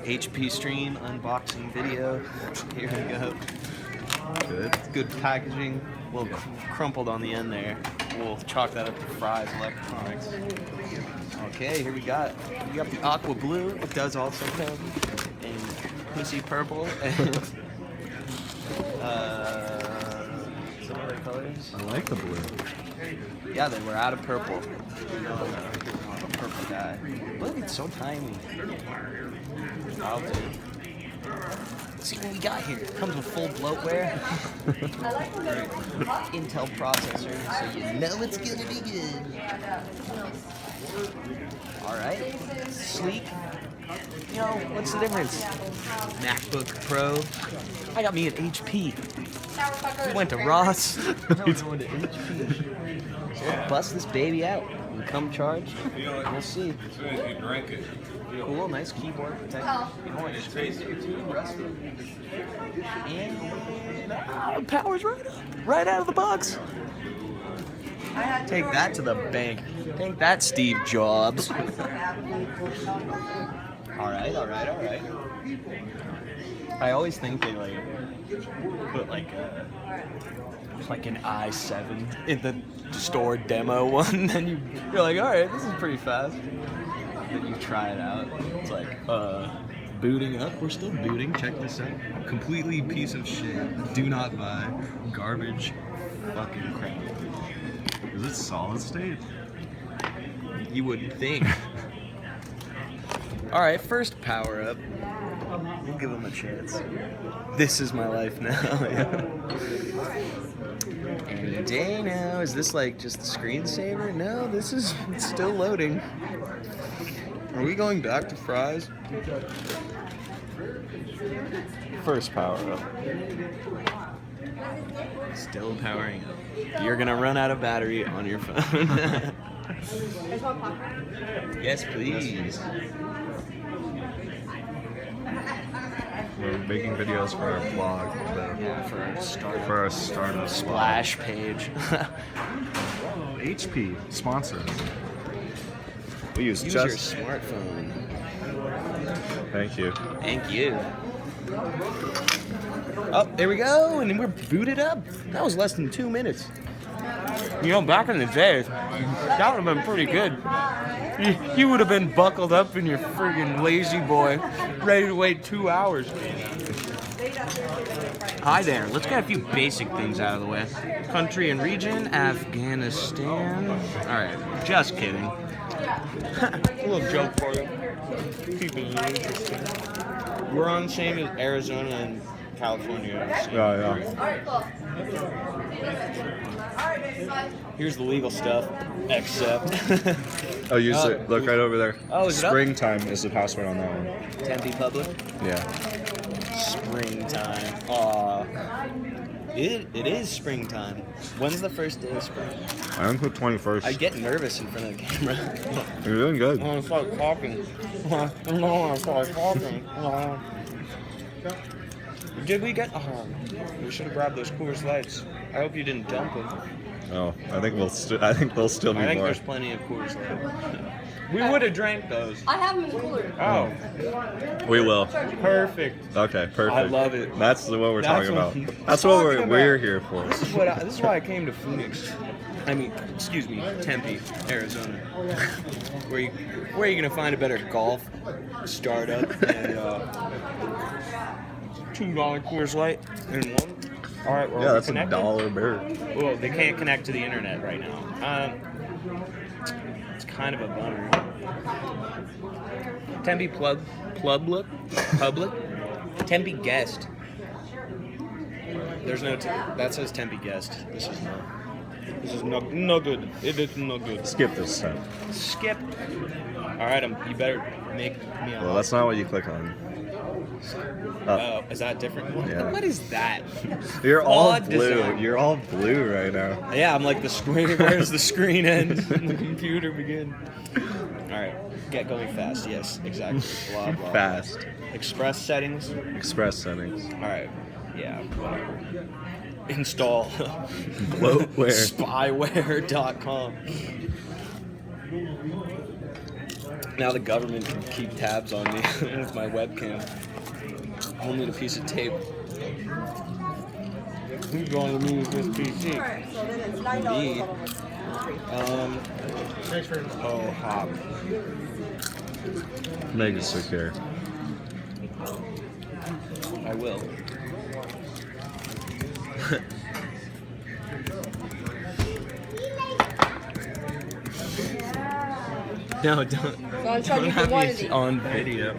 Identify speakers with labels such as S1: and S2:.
S1: HP stream unboxing video. Here we go. Good packaging. A little crumpled on the end there. We'll chalk that up to Fry's Electronics. Okay, here we got the aqua blue. It does also come in pussy purple and some other colors.
S2: I like the blue.
S1: Yeah, they were out of purple. I'm a purple guy. Look, it's so tiny. I'll do. Let's see what we got here. It comes with full bloatware. Intel processor, so you know it's gonna be good. Alright. Sleek. You know, what's the difference? MacBook Pro. I got me an HP. We went to Ross. Now we're going to HP. So I'll bust this baby out and come charged. We'll see.
S3: As soon as you drink it.
S1: Cool, nice keyboard. And power's right out of the box. Take that to the bank. Take that, Steve Jobs. All right. I always think they put like an i7 in the store demo one, and you're like, all right, this is pretty fast. Then you try it out. It's like, booting up. We're still booting. Check this out. Completely piece of shit. Do not buy. Garbage. Fucking crap.
S2: Is it solid state?
S1: You wouldn't think. All right, first power up. We'll give him a chance. This is my life now. Any day now. Is this like just the screensaver? No, this is still loading. Are we going back to Fry's? First power up. Still powering up. You're gonna run out of battery on your phone. Yes, please.
S2: We're making videos for our blog.
S1: Yeah, for our
S2: startup
S1: splash page.
S2: HP sponsors. We use
S1: your smartphone.
S2: Thank you.
S1: Thank you. Oh, there we go, and then we're booted up. That was less than 2 minutes. You know, back in the day, that would have been pretty good. You would have been buckled up in your friggin' lazy boy, ready to wait 2 hours. Hi there. Let's get a few basic things out of the way. Country and region, Afghanistan. All right, just kidding. A little joke for you. Keep it interesting. We're on the same as Arizona and California.
S2: Yeah.
S1: Here's the legal stuff, except.
S2: Oh, look right over there.
S1: Oh, is it up?
S2: Springtime is the password on that one.
S1: Tempe Public.
S2: Yeah.
S1: Springtime. Aw. It is springtime. When's the first day of spring?
S2: I think the 21st.
S1: I get nervous in front of the camera.
S2: You're doing good.
S1: I want to start talking. Did we get? Oh, we should have grabbed those Coors Lights. I hope you didn't dump them.
S2: Oh, I think there'll still be
S1: I think
S2: more.
S1: there's plenty of Coors Lights. We would have drank those.
S4: I have them in the cooler.
S1: Oh,
S2: We will.
S1: perfect.
S2: Okay, perfect.
S1: I love it.
S2: That's what we're
S1: That's
S2: talking
S1: what-
S2: about. That's what
S1: talking
S2: we're
S1: about.
S2: here for.
S1: This is why I came to Phoenix. Excuse me, Tempe, Arizona. Where are you gonna find a better golf startup than $2 Coors Light in one? All right, well,
S2: Yeah, that's
S1: connected?
S2: $1 beer.
S1: Well, they can't connect to the internet right now. It's kind of a bummer. Tempe Public. Tempe Guest. There's no that says Tempe Guest. This is no good. It is no good.
S2: Skip this step.
S1: Skip. All right, you better make me a.
S2: Well, that's not what you click on.
S1: Oh, is that different?
S2: Yeah.
S1: What is that?
S2: You're all
S1: Odd
S2: blue.
S1: design.
S2: You're all blue right now.
S1: Yeah, I'm like the screen. Where's the screen end and the computer begin? All right, get going fast. Yes, exactly. Blah, blah,
S2: Fast.
S1: Blah. Express settings.
S2: Express settings.
S1: All right. Yeah. Whatever. Install.
S2: Bloatware.
S1: Spyware.com. Now the government can keep tabs on me with my webcam. I'll need a piece of tape. Who's going to use this PC?
S3: So then it's $9
S1: Me. Oh, hop.
S2: Megas took care.
S1: I will. No, don't.
S3: So I'm charging for
S1: have
S3: one
S1: me
S3: of these.
S1: on video.